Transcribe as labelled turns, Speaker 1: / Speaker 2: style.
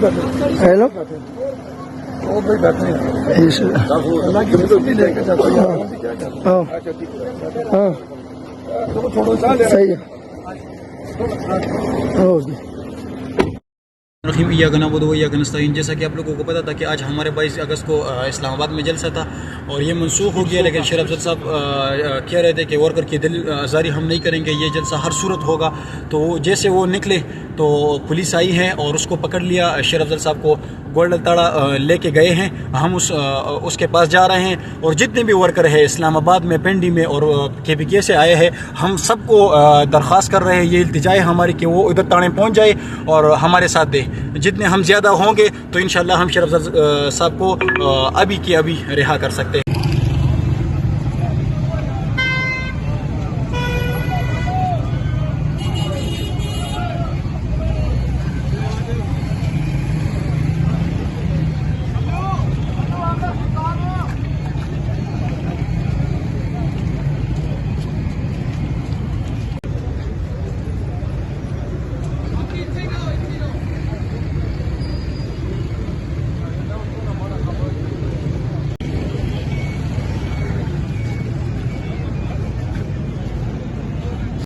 Speaker 1: Hello
Speaker 2: वो भाई बैठे हैं अल्लाह की मदद भी लेके जाता है
Speaker 1: हाँ हाँ
Speaker 2: थोड़ा सा
Speaker 1: सही है ओके।
Speaker 3: रहीम इय्याका नअबुदु व इय्याका नस्तईन। जैसा कि आप लोगों को पता था कि आज हमारे 22 अगस्त को इस्लामाबाद में जलसा था और ये मनसूख हो गया, लेकिन शेर अफजल साहब कह रहे थे कि वर्कर की दिल आज़ारी हम नहीं करेंगे, ये जलसा हर सूरत होगा। तो जैसे वो निकले तो पुलिस आई है और उसको पकड़ लिया। शेर अफजल साहब को गोल्डन ताड़ा लेके गए हैं, हम उसके पास जा रहे हैं और जितने भी वर्कर है इस्लामाबाद में, पिंडी में और KPK से आए हैं, हम सबको दरख्वास्त कर रहे हैं, ये इल्तिजा है हमारी कि वो इधर ताड़े पहुँच जाए और हमारे साथ दे। जितने हम ज़्यादा होंगे तो इंशाल्लाह हम शेर अफजल साहब को अभी के अभी रिहा कर सकते हैं।